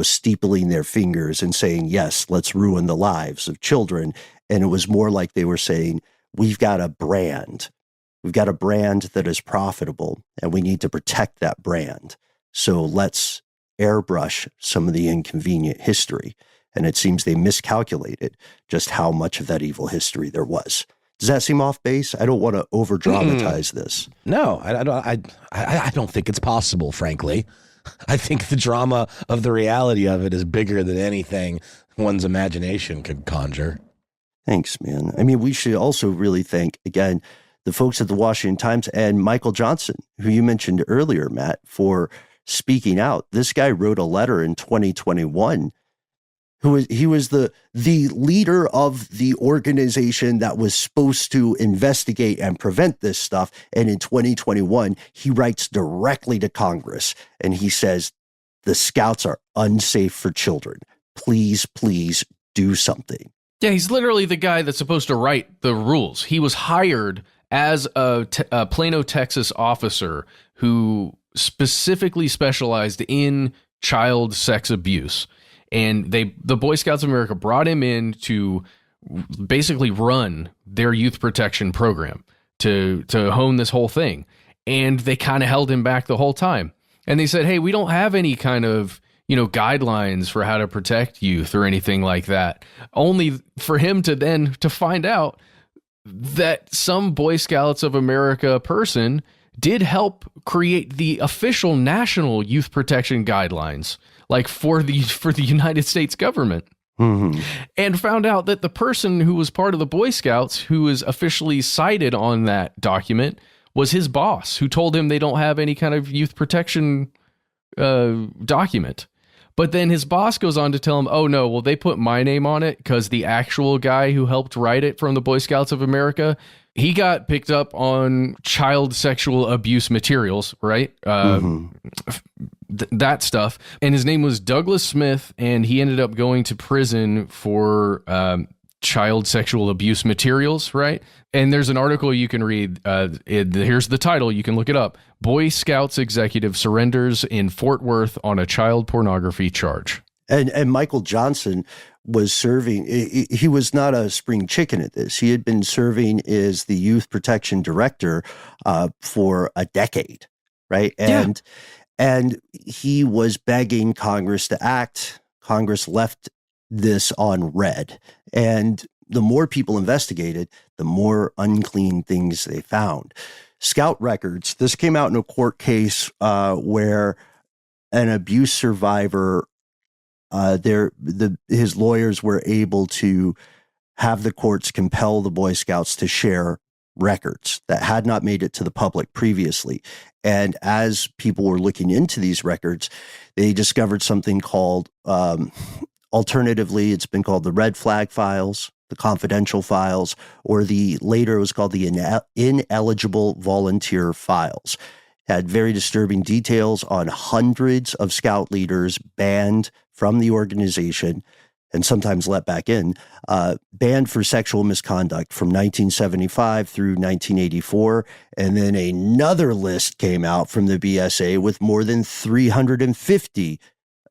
S1: steepling their fingers and saying, yes, let's ruin the lives of children. And it was more like they were saying, we've got a brand. We've got a brand that is profitable, and we need to protect that brand. So let's airbrush some of the inconvenient history. And it seems they miscalculated just how much of that evil history there was. Does that seem off base? I don't want to over dramatize this.
S3: No, I don't think it's possible, frankly. I think the drama of the reality of it is bigger than anything one's imagination could conjure.
S1: Thanks, man. I mean, we should also really thank, again, the folks at the Washington Times and Michael Johnson, who you mentioned earlier, Matt, for speaking out. This guy wrote a letter in 2021. He was the leader of the organization that was supposed to investigate and prevent this stuff. And in 2021, he writes directly to Congress and he says, the Scouts are unsafe for children. Please, please do something.
S2: Yeah, he's literally the guy that's supposed to write the rules. He was hired as a Plano, Texas officer who specifically specialized in child sex abuse. And the Boy Scouts of America brought him in to basically run their youth protection program, to hone this whole thing. And they kind of held him back the whole time. And they said, hey, we don't have any kind of, guidelines for how to protect youth or anything like that. Only for him to find out that some Boy Scouts of America person did help create the official national youth protection guidelines, like for the United States government.
S1: Mm-hmm.
S2: And found out that the person who was part of the Boy Scouts, who was officially cited on that document, was his boss, who told him they don't have any kind of youth protection document. But then his boss goes on to tell him, oh, no, well, they put my name on it because the actual guy who helped write it from the Boy Scouts of America, he got picked up on child sexual abuse materials, right? That stuff. And his name was Douglas Smith, and he ended up going to prison for child sexual abuse materials, right? And there's an article you can read. Here's the title. You can look it up. Boy Scouts executive surrenders in Fort Worth on a child pornography charge.
S1: And Michael Johnson was serving. He was not a spring chicken at this. He had been serving as the youth protection director for a decade, right? And he was begging Congress to act. Congress left this on red. And the more people investigated, the more unclean things they found. Scout records. This came out in a court case where an abuse survivor, his lawyers were able to have the courts compel the Boy Scouts to share records that had not made it to the public previously. And as people were looking into these records, they discovered something called, alternatively, it's been called the red flag files, the confidential files, or later it was called the ineligible volunteer files. Had very disturbing details on hundreds of Scout leaders banned from the organization and sometimes let back in, banned for sexual misconduct from 1975 through 1984. And then another list came out from the BSA with more than 350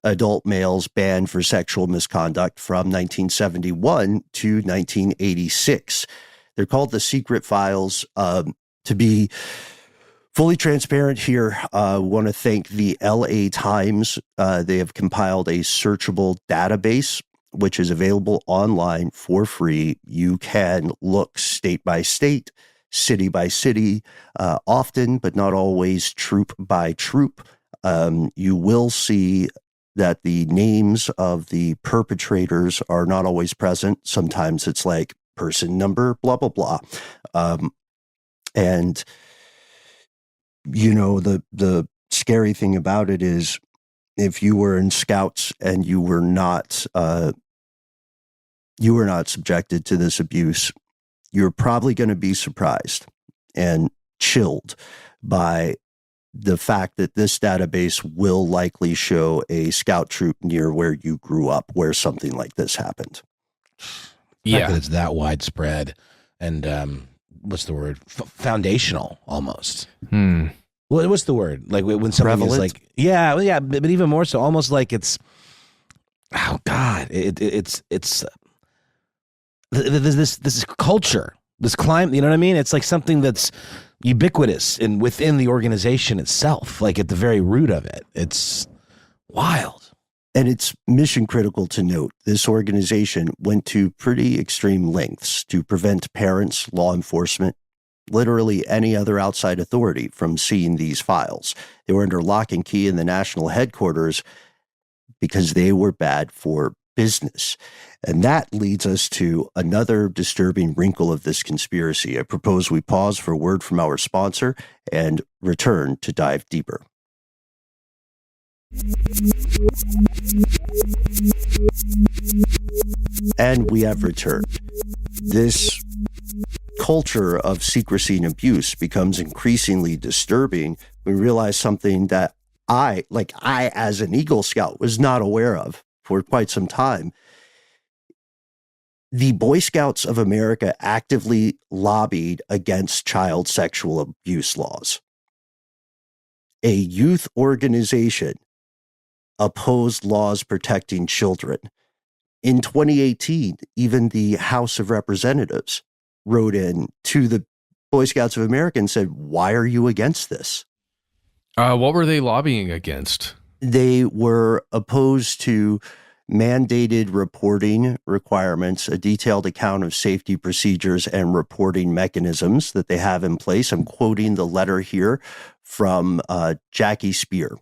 S1: adult males banned for sexual misconduct from 1971 to 1986. They're called the secret files. To be fully transparent here, want to thank the LA Times. They have compiled a searchable database, which is available online for free. You can look state by state, city by city, often, but not always troop by troop. You will see that the names of the perpetrators are not always present. Sometimes it's like person number, blah, blah, blah. And, the scary thing about it is if you were in Scouts and you were not subjected to this abuse, you're probably going to be surprised and chilled by the fact that this database will likely show a Scout troop near where you grew up, where something like this happened.
S3: Yeah, that it's that widespread and what's the word? Foundational, almost. What's the word? Like when something
S1: Prevalent?
S3: is like, yeah, but even more so, almost like it's, oh God, it's this culture, this climate. You know what I mean? It's like something that's ubiquitous and within the organization itself, like at the very root of it. It's wild.
S1: And it's mission critical to note this organization went to pretty extreme lengths to prevent parents, law enforcement, literally any other outside authority from seeing these files. They were under lock and key in the national headquarters because they were bad for business. And that leads us to another disturbing wrinkle of this conspiracy. I propose we pause for a word from our sponsor and return to dive deeper. And we have returned. This culture of secrecy and abuse becomes increasingly disturbing. We realize something that I, as an Eagle Scout, was not aware of for quite some time. The Boy Scouts of America actively lobbied against child sexual abuse laws. A youth organization opposed laws protecting children. In 2018, even the House of Representatives wrote in to the Boy Scouts of America and said, why are you against this?
S2: What were they lobbying against?
S1: They were opposed to mandated reporting requirements, a detailed account of safety procedures and reporting mechanisms that they have in place. I'm quoting the letter here from Jackie Spear.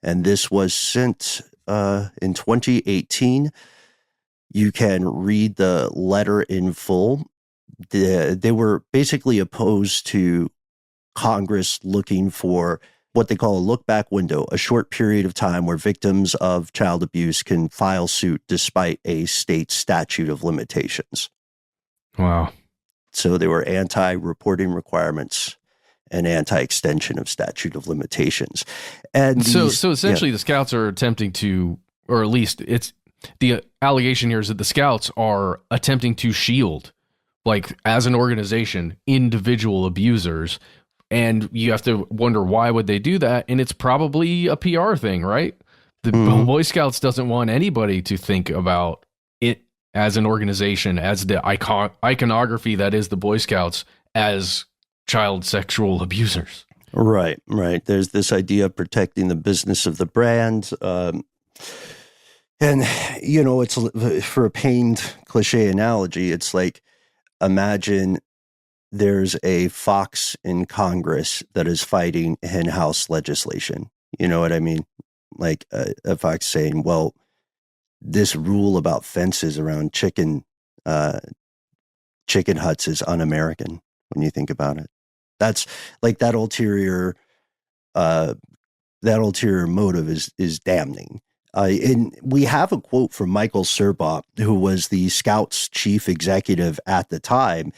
S1: And this was sent in 2018. You can read the letter in full. They were basically opposed to Congress looking for what they call a look-back window, a short period of time where victims of child abuse can file suit despite a state statute of limitations.
S2: Wow.
S1: So they were anti-reporting requirements and anti-extension of statute of limitations. And
S2: so essentially the Scouts are attempting to, or at least it's the allegation here is that the Scouts are attempting to shield, like as an organization, individual abusers. And you have to wonder, why would they do that? And it's probably a PR thing, right? The Boy Scouts doesn't want anybody to think about it as an organization, as the iconography that is the Boy Scouts, as child sexual abusers.
S1: Right. There's this idea of protecting the business of the brand. And, you know, it's, for a pained cliche analogy, it's like, imagine there's a fox in Congress that is fighting in-house legislation. You know what I mean? Like a fox saying, well, this rule about fences around chicken huts is un-American when you think about it. That's like that ulterior motive is damning. And we have a quote from Michael Serbaugh, who was the Scouts chief executive at the time.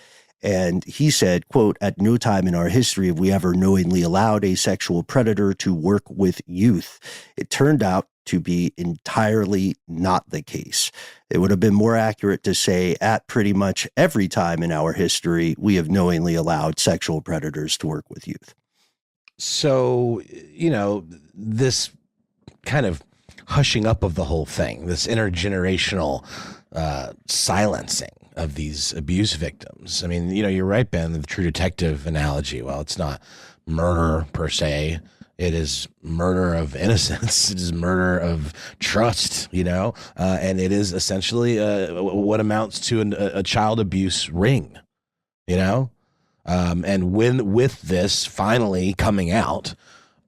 S1: And he said, quote, "At no time in our history have we ever knowingly allowed a sexual predator to work with youth. It turned out to be entirely not the case. It would have been more accurate to say at pretty much every time in our history, we have knowingly allowed sexual predators to work with youth."
S3: So, you know, this kind of hushing up of the whole thing, this intergenerational silencing of these abuse victims. I mean, you know, you're right, Ben, the True Detective analogy. Well, it's not murder per se. It is murder of innocence. It is murder of trust, you know, and it is essentially what amounts to a child abuse ring, you know. And with this finally coming out,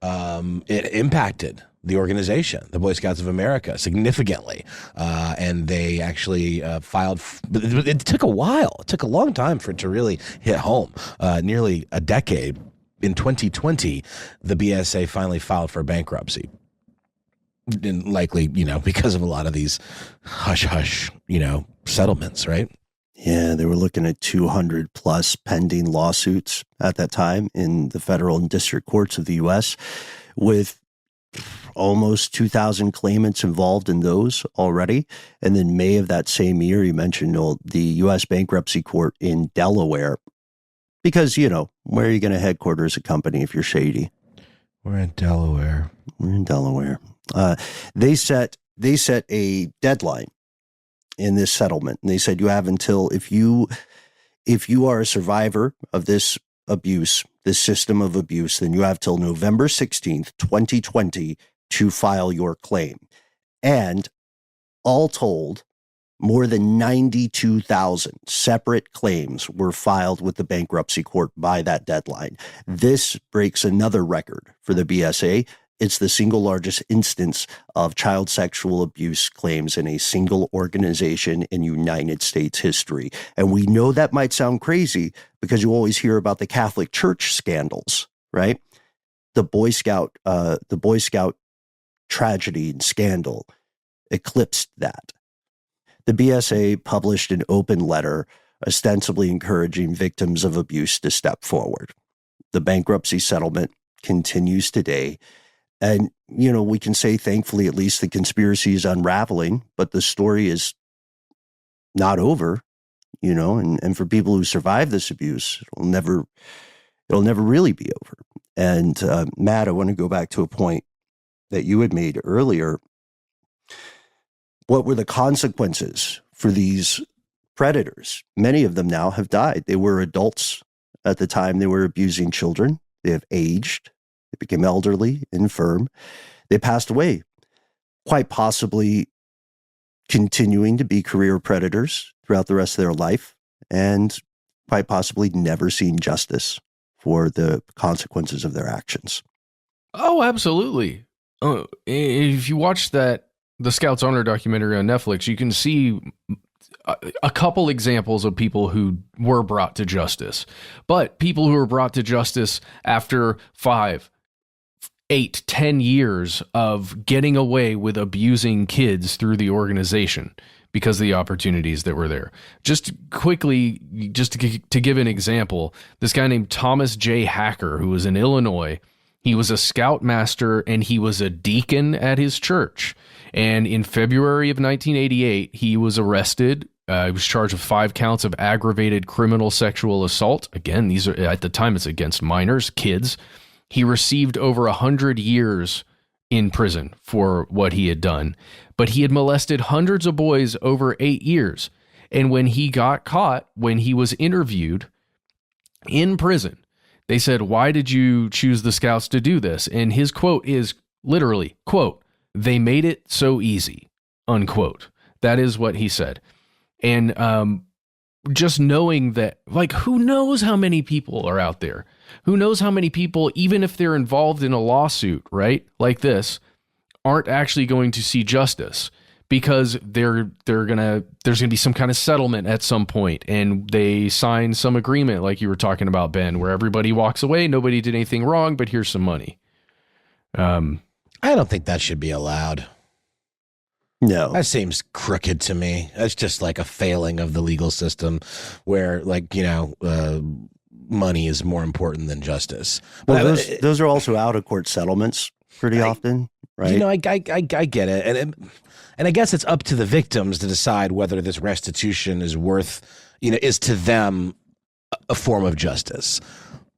S3: it impacted the organization, the Boy Scouts of America, significantly. And they actually filed, but it took a while. It took a long time for it to really hit home, nearly a decade. In 2020, the BSA finally filed for bankruptcy. And likely, you know, because of a lot of these hush-hush, you know, settlements, right?
S1: Yeah, they were looking at 200 plus pending lawsuits at that time in the federal and district courts of the U.S., with almost 2,000 claimants involved in those already. And then May of that same year, you mentioned, Noel, the U.S. Bankruptcy Court in Delaware, because, you know, where are you going to headquarters a company if you're shady?
S3: We're in Delaware.
S1: We're in Delaware. They set a deadline in this settlement, and they said you have until if you are a survivor of this abuse, this system of abuse, then you have till November 16th, 2020 to file your claim. And all told, more than 92,000 separate claims were filed with the bankruptcy court by that deadline. This breaks another record for the BSA. It's the single largest instance of child sexual abuse claims in a single organization in United States history. And we know that might sound crazy because you always hear about the Catholic Church scandals, right? The Boy Scout tragedy and scandal eclipsed that. The BSA published an open letter ostensibly encouraging victims of abuse to step forward. The bankruptcy settlement continues today. And, we can say, thankfully, at least the conspiracy is unraveling, but the story is not over, and for people who survive this abuse, it'll never really be over. And Matt, I want to go back to a point that you had made earlier. What were the consequences for these predators? Many of them now have died. They were adults at the time they were abusing children. They have aged. They became elderly, infirm. They passed away, quite possibly continuing to be career predators throughout the rest of their life, and quite possibly never seeing justice for the consequences of their actions.
S2: Oh, absolutely. If you watch the Scouts Honor documentary on Netflix, you can see a couple examples of people who were brought to justice, but people who were brought to justice after 5, 8, 10 years of getting away with abusing kids through the organization because of the opportunities that were there. Just quickly, to give an example, this guy named Thomas J. Hacker, who was in Illinois, he was a scoutmaster and he was a deacon at his church. And in February of 1988, he was arrested. He was charged with 5 counts of aggravated criminal sexual assault. Again, these are, at the time, it's against minors, kids. He received over 100 years in prison for what he had done, but he had molested hundreds of boys over 8 years. And when he got caught, when he was interviewed in prison, they said, "Why did you choose the Scouts to do this?" And his quote is literally, quote, "They made it so easy," unquote. That is what he said. And just knowing that, who knows how many people are out there? Who knows how many people, even if they're involved in a lawsuit, right, like this, aren't actually going to see justice because there's gonna be some kind of settlement at some point, and they sign some agreement, like you were talking about, Ben, where everybody walks away, nobody did anything wrong, but here's some money.
S3: I don't think that should be allowed.
S1: No.
S3: That seems crooked to me. That's just like a failing of the legal system where, money is more important than justice.
S1: Well, those are also out-of-court settlements pretty often, right?
S3: I get it. And I guess it's up to the victims to decide whether this restitution is worth, is to them a form of justice.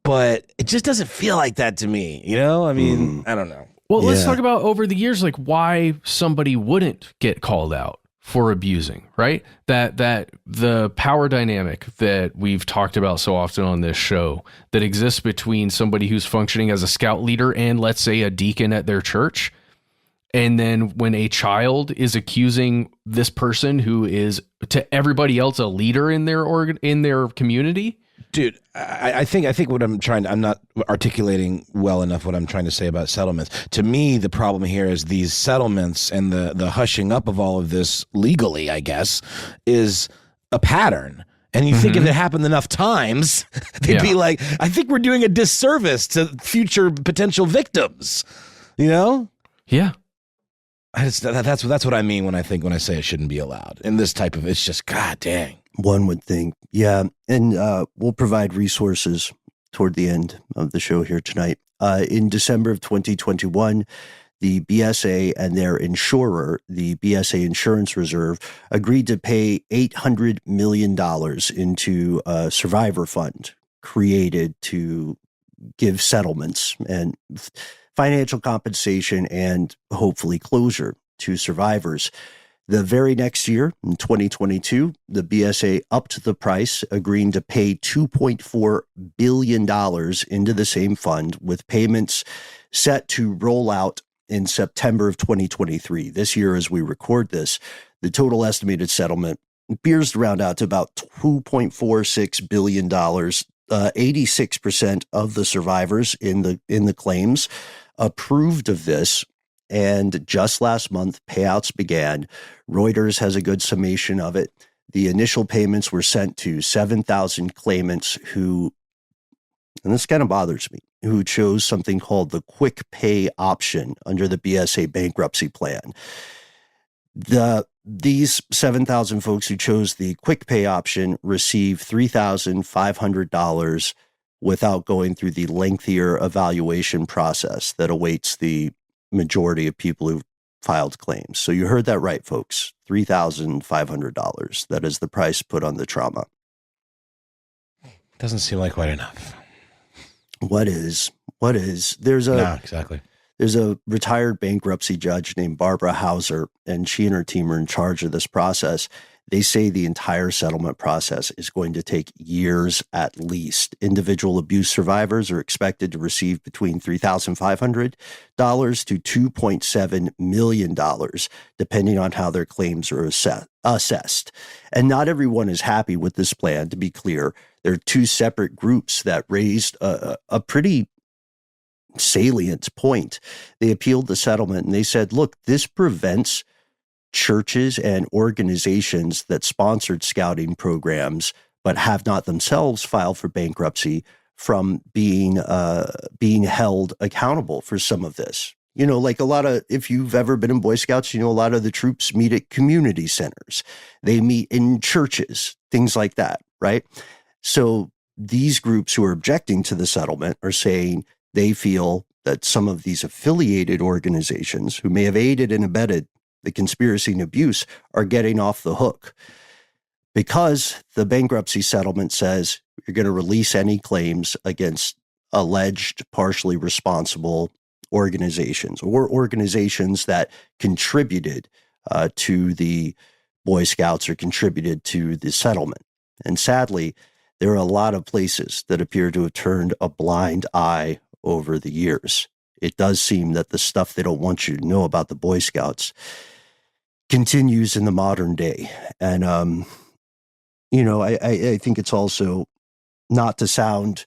S3: But it just doesn't feel like that to me, I don't know.
S2: Well, let's talk about over the years, why somebody wouldn't get called out for abusing, right? That the power dynamic that we've talked about so often on this show that exists between somebody who's functioning as a scout leader and, let's say, a deacon at their church. And then when a child is accusing this person who is to everybody else a leader in their community.
S3: Dude, I think what I'm not articulating well enough what I'm trying to say about settlements. To me, the problem here is these settlements and the hushing up of all of this legally, I guess, is a pattern. And you think if it happened enough times, they'd be like, I think we're doing a disservice to future potential victims,
S2: Yeah.
S3: That's what I mean when I say it shouldn't be allowed. And this type of, it's just, God dang.
S1: One would think. Yeah. And we'll provide resources toward the end of the show here tonight. In December of 2021, the BSA and their insurer, the BSA Insurance Reserve, agreed to pay $800 million into a survivor fund created to give settlements and financial compensation and hopefully closure to survivors. The very next year, in 2022, the BSA upped the price, agreeing to pay $2.4 billion into the same fund, with payments set to roll out in September of 2023. This year, as we record this, the total estimated settlement appears to round out to about $2.46 billion. 86% of the survivors in the claims approved of this. And just last month, payouts began. Reuters has a good summation of it. The initial payments were sent to 7,000 claimants who, and this kind of bothers me, who chose something called the quick pay option under the BSA bankruptcy plan. These 7,000 folks who chose the quick pay option receive $3,500 without going through the lengthier evaluation process that awaits the majority of people who filed claims. So you heard that right, folks. $3,500. That is the price put on the trauma.
S3: Doesn't seem like quite enough.
S1: What is?
S3: Exactly.
S1: There's a retired bankruptcy judge named Barbara Hauser, and she and her team are in charge of this process. They say the entire settlement process is going to take years at least. Individual abuse survivors are expected to receive between $3,500 to $2.7 million, depending on how their claims are assessed. And not everyone is happy with this plan, to be clear. There are two separate groups that raised a pretty salient point. They appealed the settlement and they said, look, this prevents churches and organizations that sponsored scouting programs but have not themselves filed for bankruptcy from being held accountable for some of this. You know, like if you've ever been in Boy Scouts, you know, a lot of the troops meet at community centers. They meet in churches, things like that, right? So these groups who are objecting to the settlement are saying they feel that some of these affiliated organizations who may have aided and abetted the conspiracy and abuse are getting off the hook because the bankruptcy settlement says you're going to release any claims against alleged partially responsible organizations or organizations that contributed to the Boy Scouts or contributed to the settlement. And sadly, there are a lot of places that appear to have turned a blind eye over the years. It does seem that the stuff they don't want you to know about the Boy Scouts continues in the modern day. And, I think it's also not to sound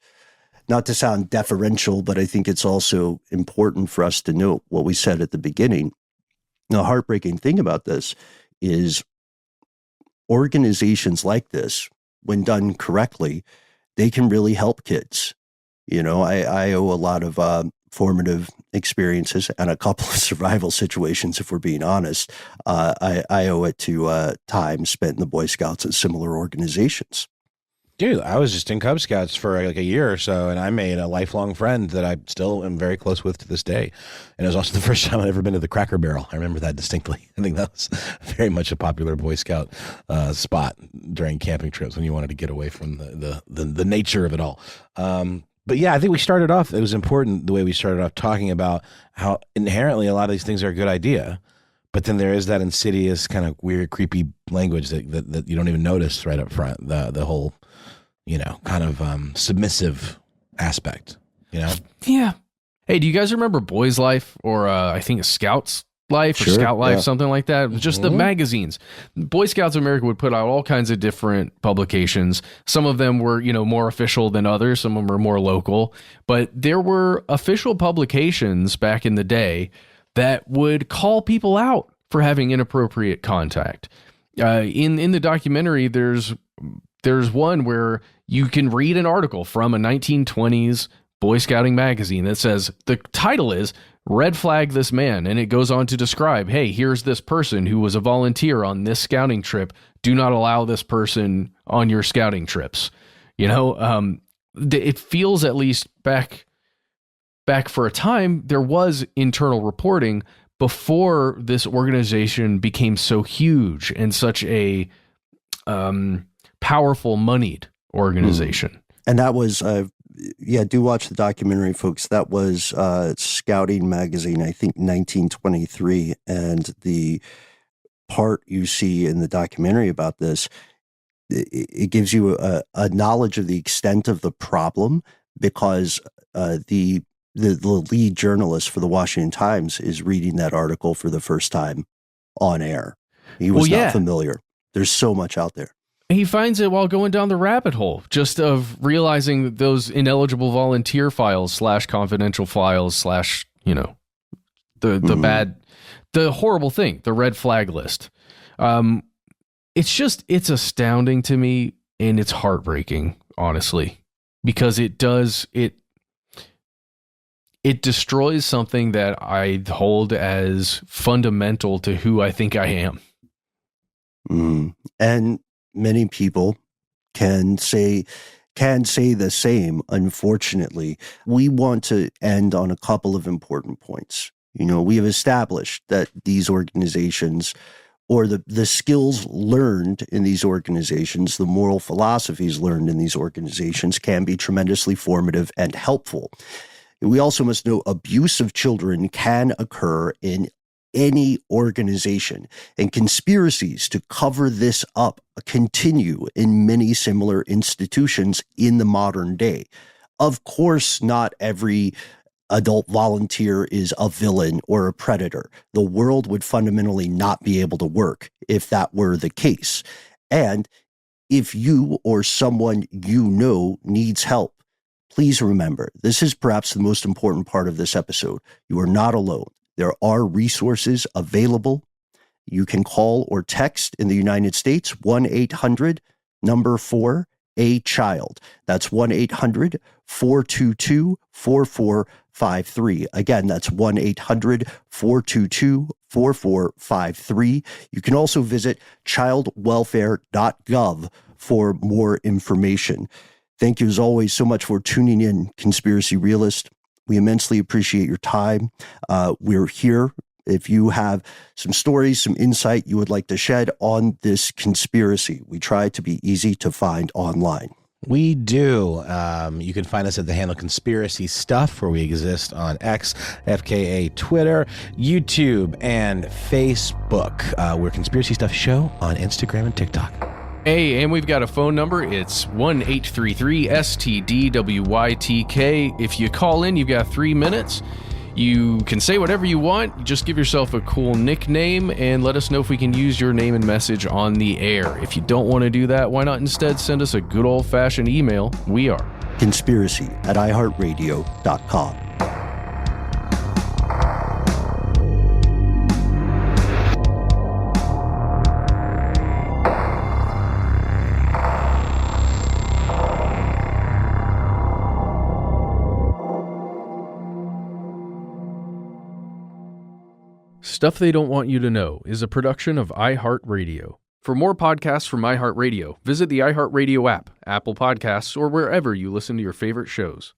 S1: deferential, but I think it's also important for us to note what we said at the beginning. The heartbreaking thing about this is organizations like this, when done correctly, they can really help kids. You know, I owe a lot of formative experiences and a couple of survival situations, if we're being honest. I owe it to time spent in the Boy Scouts and similar organizations.
S3: Dude, I was just in Cub Scouts for like a year or so, and I made a lifelong friend that I still am very close with to this day. And it was also the first time I'd ever been to the Cracker Barrel. I remember that distinctly. I think that was very much a popular Boy Scout spot during camping trips when you wanted to get away from the nature of it all. But yeah, I think we started off, it was important the way we started off talking about how inherently a lot of these things are a good idea, but then there is that insidious kind of weird, creepy language that you don't even notice right up front, the whole, kind of submissive aspect,
S2: Yeah. Hey, do you guys remember Boys Life or I think a Scout's Life or
S1: Sure,
S2: Scout Life,
S1: yeah.
S2: something like that? It was just the magazines. Boy Scouts of America would put out all kinds of different publications. Some of them were, more official than others. Some of them were more local. But there were official publications back in the day that would call people out for having inappropriate contact. In the documentary, there's one where you can read an article from a 1920s Boy Scouting magazine that says, the title is Red Flag This Man, and it goes on to describe, hey, here's this person who was a volunteer on this scouting trip. Do not allow this person on your scouting trips. It feels, at least back for a time, there was internal reporting before this organization became so huge and such a powerful, moneyed organization.
S1: And that was, do watch the documentary, folks. That was Scouting Magazine, I think 1923. And the part you see in the documentary about this, it gives you a knowledge of the extent of the problem, because the lead journalist for the Washington Times is reading that article for the first time on air. He was not familiar. There's so much out there.
S2: He finds it while going down the rabbit hole, just of realizing those ineligible volunteer files / confidential files / the bad, the horrible thing, the red flag list. It's astounding to me, and it's heartbreaking, honestly, because it destroys something that I hold as fundamental to who I think I am.
S1: And many people can say the same. Unfortunately, we want to end on a couple of important points. We have established that these organizations, or the skills learned in these organizations, the moral philosophies learned in these organizations, can be tremendously formative and helpful. We also must know abuse of children can occur in any organization, and conspiracies to cover this up continue in many similar institutions in the modern day. Of course, not every adult volunteer is a villain or a predator. The world would fundamentally not be able to work if that were the case. And if you or someone needs help, please remember, this is perhaps the most important part of this episode. You are not alone. There are resources available. You can call or text in the United States, 1-800-4-A-CHILD. That's 1-800-422-4453. Again, that's 1-800-422-4453. You can also visit childwelfare.gov for more information. Thank you, as always, so much for tuning in, Conspiracy Realist. We immensely appreciate your time. We're here. If you have some stories, some insight you would like to shed on this conspiracy, we try to be easy to find online.
S3: We do. You can find us at the handle Conspiracy Stuff, where we exist on X, FKA, Twitter, YouTube, and Facebook. We're Conspiracy Stuff Show on Instagram and TikTok.
S2: Hey, and we've got a phone number. It's 1-833-STDWYTK. If you call in, you've got 3 minutes. You can say whatever you want. Just give yourself a cool nickname and let us know if we can use your name and message on the air. If you don't want to do that, why not instead send us a good old-fashioned email? We are
S1: conspiracy@iHeartRadio.com.
S2: Stuff They Don't Want You to Know is a production of iHeartRadio. For more podcasts from iHeartRadio, visit the iHeartRadio app, Apple Podcasts, or wherever you listen to your favorite shows.